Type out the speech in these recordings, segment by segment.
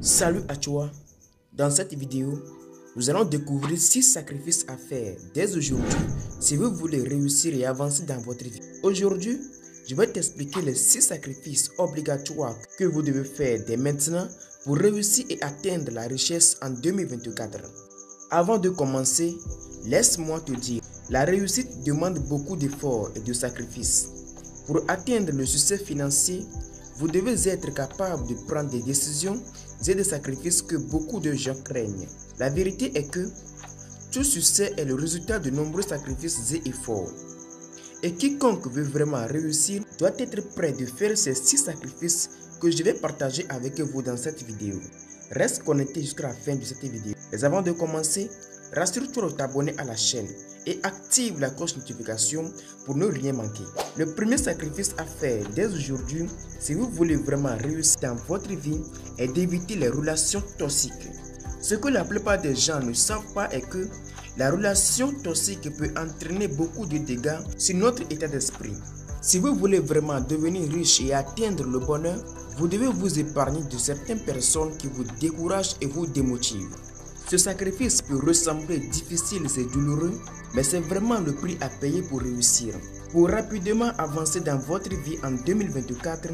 Salut à toi. Dans cette vidéo, nous allons découvrir 6 sacrifices à faire dès aujourd'hui si vous voulez réussir et avancer dans votre vie. Aujourd'hui, je vais t'expliquer les 6 sacrifices obligatoires que vous devez faire dès maintenant pour réussir et atteindre la richesse en 2024. Avant de commencer, laisse-moi te dire, la réussite demande beaucoup d'efforts et de sacrifices. Pour atteindre le succès financier, vous devez être capable de prendre des décisions et des sacrifices que beaucoup de gens craignent. La vérité est que tout succès est le résultat de nombreux sacrifices et efforts. Et quiconque veut vraiment réussir doit être prêt de faire ces 6 sacrifices que je vais partager avec vous dans cette vidéo. Reste connecté jusqu'à la fin de cette vidéo. Mais avant de commencer, rassure-toi de t'abonner à la chaîne et active la cloche notification pour ne rien manquer. Le premier sacrifice à faire dès aujourd'hui, si vous voulez vraiment réussir dans votre vie, est d'éviter les relations toxiques. Ce que la plupart des gens ne savent pas est que la relation toxique peut entraîner beaucoup de dégâts sur notre état d'esprit. Si vous voulez vraiment devenir riche et atteindre le bonheur, vous devez vous épargner de certaines personnes qui vous découragent et vous démotivent. Ce sacrifice peut ressembler difficile et douloureux, mais c'est vraiment le prix à payer pour réussir. Pour rapidement avancer dans votre vie en 2024,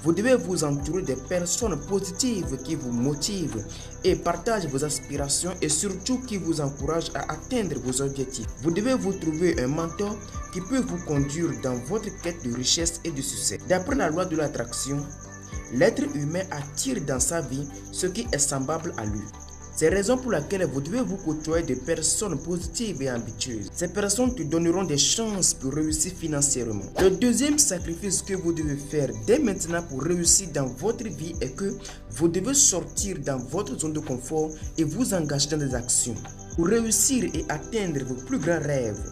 vous devez vous entourer de personnes positives qui vous motivent et partagent vos aspirations et surtout qui vous encouragent à atteindre vos objectifs. Vous devez vous trouver un mentor qui peut vous conduire dans votre quête de richesse et de succès. D'après la loi de l'attraction, l'être humain attire dans sa vie ce qui est semblable à lui. C'est la raison pour laquelle vous devez vous côtoyer de personnes positives et ambitieuses. Ces personnes te donneront des chances pour réussir financièrement. Le deuxième sacrifice que vous devez faire dès maintenant pour réussir dans votre vie est que vous devez sortir dans votre zone de confort et vous engager dans des actions. Pour réussir et atteindre vos plus grands rêves,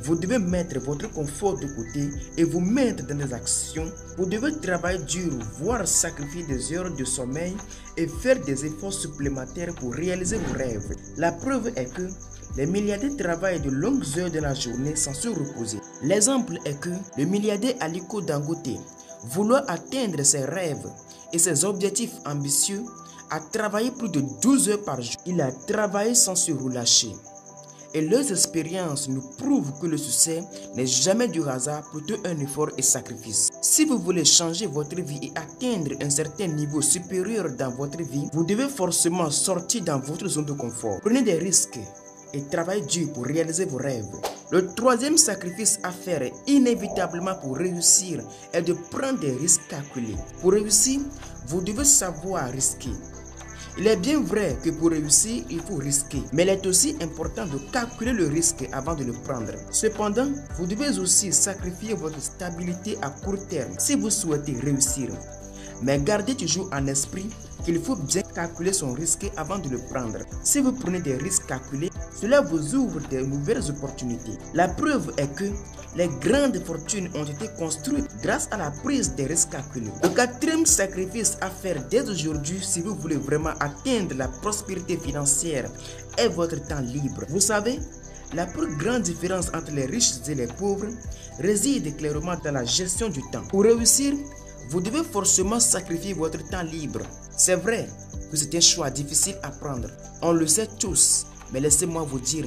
vous devez mettre votre confort de côté et vous mettre dans des actions. Vous devez travailler dur, voire sacrifier des heures de sommeil et faire des efforts supplémentaires pour réaliser vos rêves. La preuve est que les milliardaires travaillent de longues heures de la journée sans se reposer. L'exemple est que le milliardaire Aliko Dangote, voulant atteindre ses rêves et ses objectifs ambitieux, a travaillé plus de 12 heures par jour. Il a travaillé sans se relâcher. Et leurs expériences nous prouvent que le succès n'est jamais du hasard, plutôt un effort et sacrifice. Si vous voulez changer votre vie et atteindre un certain niveau supérieur dans votre vie, vous devez forcément sortir dans votre zone de confort. Prenez des risques et travaillez dur pour réaliser vos rêves. Le troisième sacrifice à faire inévitablement pour réussir est de prendre des risques calculés. Pour réussir, vous devez savoir risquer. Il est bien vrai que pour réussir, il faut risquer, mais il est aussi important de calculer le risque avant de le prendre. Cependant, vous devez aussi sacrifier votre stabilité à court terme si vous souhaitez réussir. Mais gardez toujours en esprit qu'il faut bien calculer son risque avant de le prendre. Si vous prenez des risques calculés, cela vous ouvre de nouvelles opportunités. La preuve est que les grandes fortunes ont été construites grâce à la prise des risques calculés. Le quatrième sacrifice à faire dès aujourd'hui si vous voulez vraiment atteindre la prospérité financière est votre temps libre. Vous savez, la plus grande différence entre les riches et les pauvres réside clairement dans la gestion du temps. Pour réussir, vous devez forcément sacrifier votre temps libre. C'est vrai que c'est un choix difficile à prendre. On le sait tous, mais laissez-moi vous dire,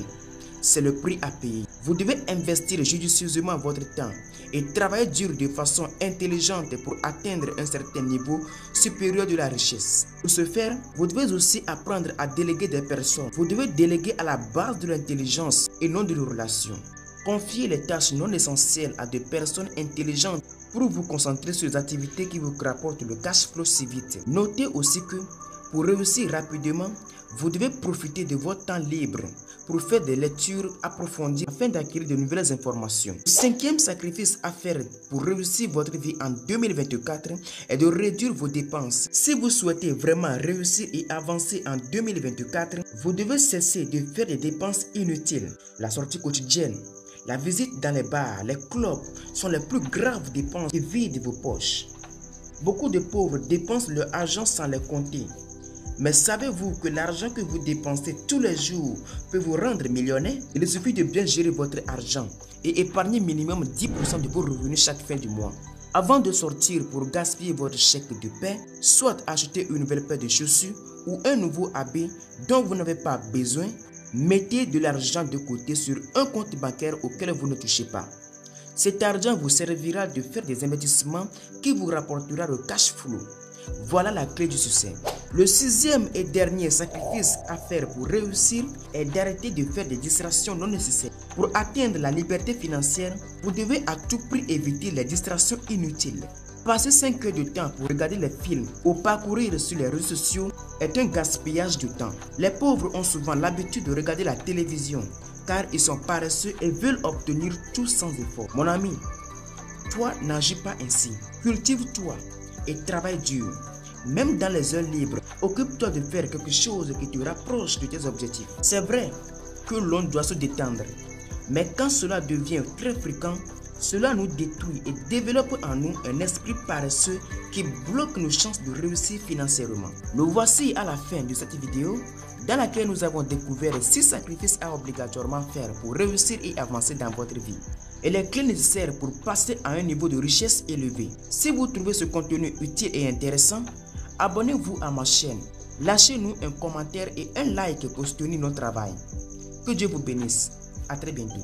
c'est le prix à payer. Vous devez investir judicieusement votre temps et travailler dur de façon intelligente pour atteindre un certain niveau supérieur de la richesse. Pour ce faire, vous devez aussi apprendre à déléguer des personnes. Vous devez déléguer à la base de l'intelligence et non de la relation. Confiez les tâches non essentielles à des personnes intelligentes pour vous concentrer sur les activités qui vous rapportent le cash flow si vite. Notez aussi que pour réussir rapidement, vous devez profiter de votre temps libre pour faire des lectures approfondies afin d'acquérir de nouvelles informations. Le cinquième sacrifice à faire pour réussir votre vie en 2024 est de réduire vos dépenses. Si vous souhaitez vraiment réussir et avancer en 2024, vous devez cesser de faire des dépenses inutiles. La sortie quotidienne, la visite dans les bars, les clubs sont les plus graves dépenses qui vident vos poches. Beaucoup de pauvres dépensent leur argent sans les compter. Mais savez-vous que l'argent que vous dépensez tous les jours peut vous rendre millionnaire? Il suffit de bien gérer votre argent et épargner minimum 10% de vos revenus chaque fin du mois. Avant de sortir pour gaspiller votre chèque de paie, soit acheter une nouvelle paire de chaussures ou un nouveau habit dont vous n'avez pas besoin, mettez de l'argent de côté sur un compte bancaire auquel vous ne touchez pas. Cet argent vous servira de faire des investissements qui vous rapportera le cash flow. Voilà la clé du succès. Le sixième et dernier sacrifice à faire pour réussir est d'arrêter de faire des distractions non nécessaires. Pour atteindre la liberté financière, vous devez à tout prix éviter les distractions inutiles. Passer 5 heures de temps pour regarder les films ou parcourir sur les réseaux sociaux est un gaspillage de temps. Les pauvres ont souvent l'habitude de regarder la télévision car ils sont paresseux et veulent obtenir tout sans effort. Mon ami, toi n'agis pas ainsi. Cultive-toi et travaille dur. Même dans les heures libres, occupe-toi de faire quelque chose qui te rapproche de tes objectifs. C'est vrai que l'on doit se détendre, mais quand cela devient très fréquent, cela nous détruit et développe en nous un esprit paresseux qui bloque nos chances de réussir financièrement. Nous voici à la fin de cette vidéo dans laquelle nous avons découvert 6 sacrifices à obligatoirement faire pour réussir et avancer dans votre vie et les clés nécessaires pour passer à un niveau de richesse élevé. Si vous trouvez ce contenu utile et intéressant, abonnez-vous à ma chaîne, lâchez-nous un commentaire et un like pour soutenir notre travail. Que Dieu vous bénisse. À très bientôt.